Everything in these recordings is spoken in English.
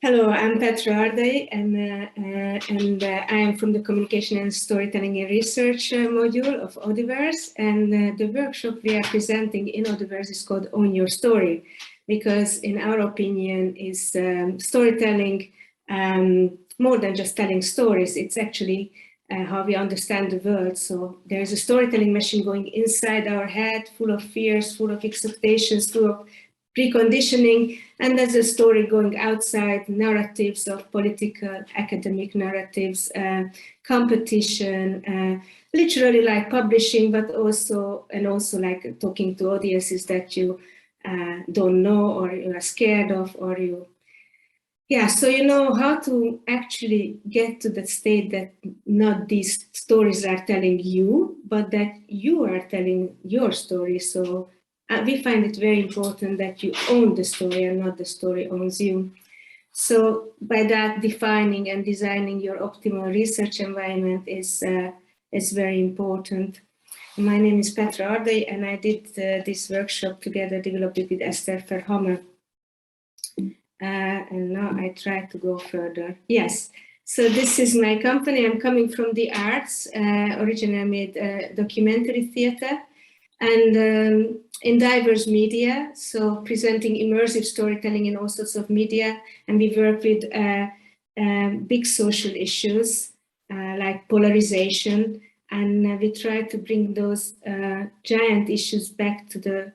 Hello, I'm Petra Ardai, and I am from the Communication and Storytelling and Research module of OEduverse. And the workshop we are presenting in OEduverse is called Own Your Story, because in our opinion, is storytelling more than just telling stories. It's actually how we understand the world. So there's a storytelling machine going inside our head, full of fears, full of expectations, full of preconditioning, and there's a story going outside, narratives of political, academic narratives, competition, literally like publishing, but also like talking to audiences that you don't know, or you are scared of, or you, so you know how to actually get to the state that not these stories are telling you, but that you are telling your story. So we find it very important that you own the story and not the story owns you. So by that, defining and designing your optimal research environment is very important. My name is Petra Ardai, and I did this workshop together, developed it with Esther Verhammer. And now I try to go further. Yes, so this is my company. I'm coming from the arts. Originally I made documentary theater, and in diverse media, so presenting immersive storytelling in all sorts of media. And we work with big social issues like polarization, and we try to bring those giant issues back to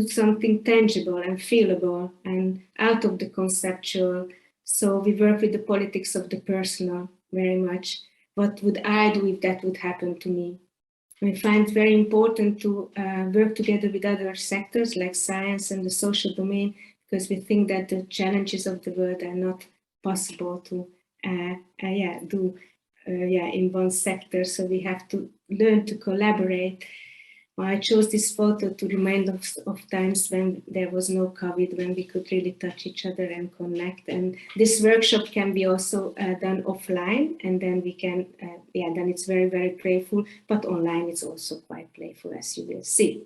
something tangible and feelable and out of the conceptual. So we work with the politics of the personal very much. What would I do if that would happen to me? We find it very important to work together with other sectors like science and the social domain, because we think that the challenges of the world are not possible to do in one sector. So we have to learn to collaborate. I chose this photo to remind us of times when there was no COVID, when we could really touch each other and connect. And this workshop can be also done offline, and then we can, then it's very, very playful, but online it's also quite playful, as you will see.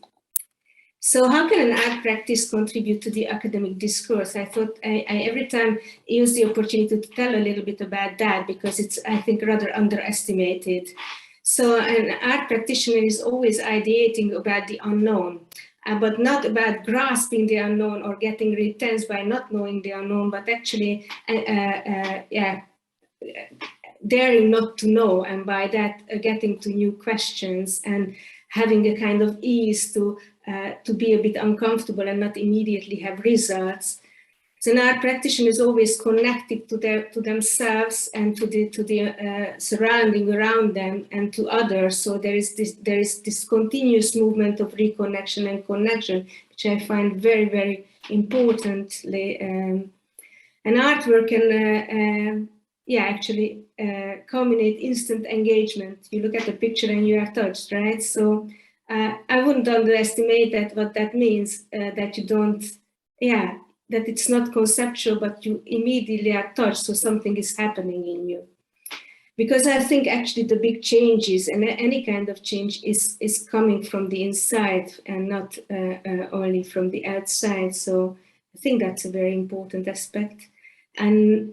So how can an art practice contribute to the academic discourse? I thought I every time use the opportunity to tell a little bit about that, because it's, I think, rather underestimated. So an art practitioner is always ideating about the unknown, but not about grasping the unknown or getting really tense by not knowing the unknown, but actually daring not to know, and by that getting to new questions and having a kind of ease to be a bit uncomfortable and not immediately have results. So an art practitioner is always connected to themselves and to the surrounding around them and to others. So there is this continuous movement of reconnection and connection, which I find very, very importantly. An artwork can actually culminate instant engagement. You look at the picture and you are touched, right? So I wouldn't underestimate that, what that means, that you don't, that it's not conceptual, but you immediately are touched, so something is happening in you. Because I think actually the big changes, and any kind of change, is coming from the inside and not only from the outside. So I think that's a very important aspect. And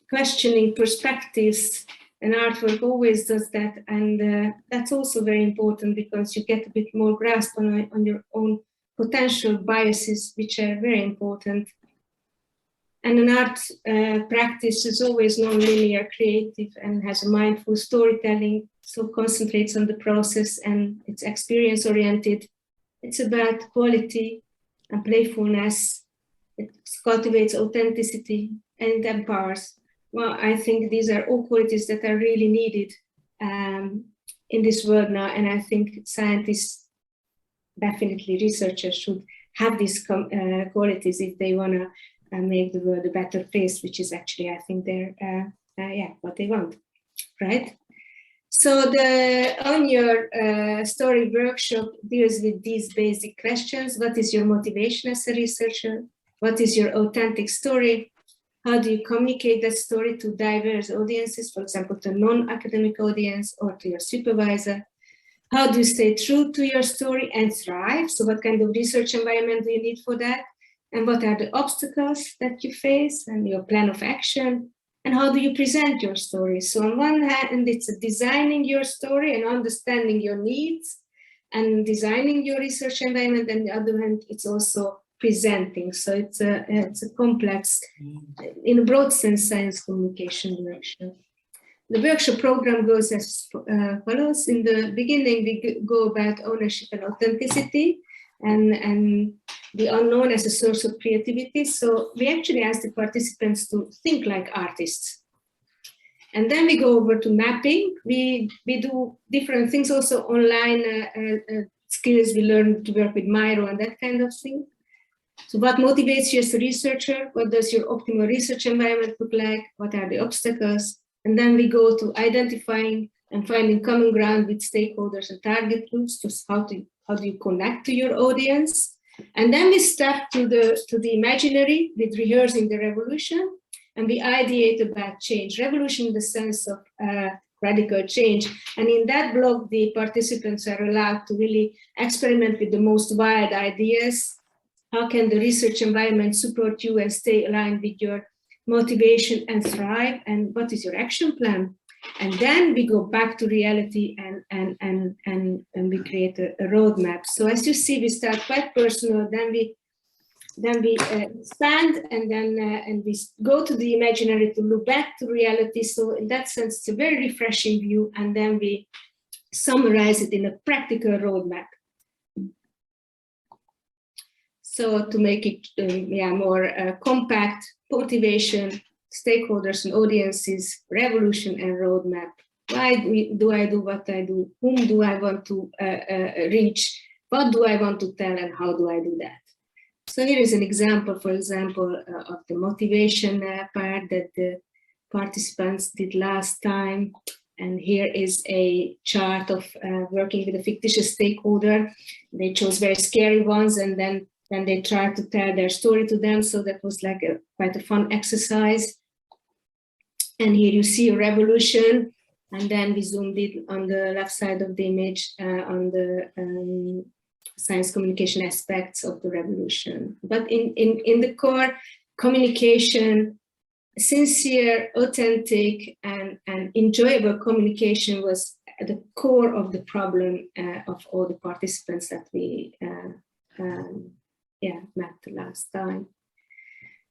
questioning perspectives, and artwork always does that, and that's also very important, because you get a bit more grasp on your own potential biases, which are very important. And an art practice is always non-linear, creative, and has a mindful storytelling, so concentrates on the process, and it's experience-oriented. It's about quality and playfulness. It cultivates authenticity, and it empowers. Well, I think these are all qualities that are really needed in this world now, and I think scientists, definitely researchers, should have these qualities if they want to make the world a better place, which is actually, I think, they're what they want, right? So the Own Your Story workshop deals with these basic questions. What is your motivation as a researcher? What is your authentic story? How do you communicate that story to diverse audiences, for example, to a non-academic audience or to your supervisor? How do you stay true to your story and thrive? So what kind of research environment do you need for that? and what are the obstacles that you face and your plan of action, and how do you present your story. So on one hand, it's designing your story and understanding your needs and designing your research environment, and on the other hand, it's also presenting. So it's a complex, in a broad sense, science communication workshop. The workshop program goes as follows. In the beginning, we go about ownership and authenticity, and the unknown as a source of creativity. So we actually ask the participants to think like artists. And then we go over to mapping. We do different things, also online skills. We learn to work with Miro and that kind of thing. So what motivates you as a researcher? What does your optimal research environment look like? What are the obstacles? And then we go to identifying and finding common ground with stakeholders and target groups. Just how do you connect to your audience? And then we step to the imaginary with rehearsing the revolution, and we ideate about change. Revolution in the sense of radical change. And in that block, the participants are allowed to really experiment with the most wild ideas. How can the research environment support you and stay aligned with your motivation and thrive? And what is your action plan? And then we go back to reality and we create a roadmap. So as you see, we start quite personal, then we expand, and then we go to the imaginary to look back to reality. So in that sense, it's a very refreshing view, and then we summarize it in a practical roadmap. So to make it more compact: motivation, stakeholders and audiences, revolution, and roadmap. Why do I do what I do? Whom do I want to reach? What do I want to tell, and how do I do that? So here is an example, for example, of the motivation part that the participants did last time. And here is a chart of working with a fictitious stakeholder. They chose very scary ones, and then they tried to tell their story to them. So that was like quite a fun exercise. And here you see a revolution. And then we zoomed in on the left side of the image on the science communication aspects of the revolution. But in the core, communication, sincere, authentic, and enjoyable communication was at the core of the problem of all the participants that we mapped last time.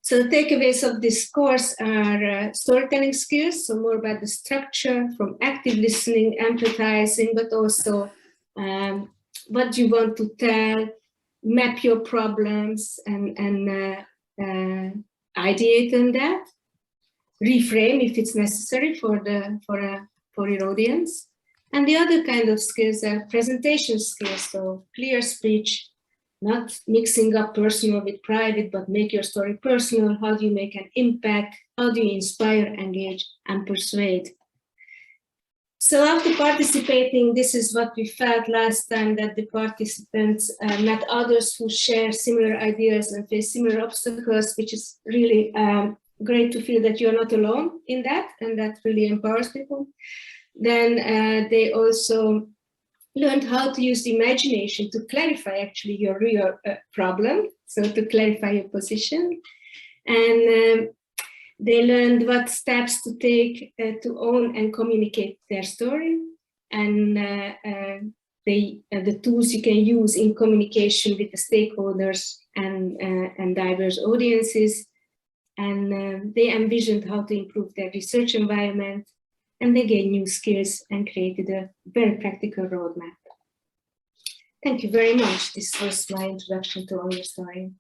So the takeaways of this course are storytelling skills, so more about the structure, from active listening, empathizing, but also what you want to tell, map your problems, and ideate on that, reframe if it's necessary for your audience. And the other kind of skills are presentation skills, so clear speech, not mixing up personal with private, but make your story personal. How do you make an impact? How do you inspire, engage, and persuade? So after participating, this is what we felt last time, that the participants met others who share similar ideas and face similar obstacles, which is really great to feel that you're not alone in that, and that really empowers people. Then they also learned how to use the imagination to clarify actually your real problem, so to clarify your position. And they learned what steps to take to own and communicate their story, and the tools you can use in communication with the stakeholders and diverse audiences. And they envisioned how to improve their research environment, and they gained new skills and created a very practical roadmap. Thank you very much. This was my introduction to OEduverse.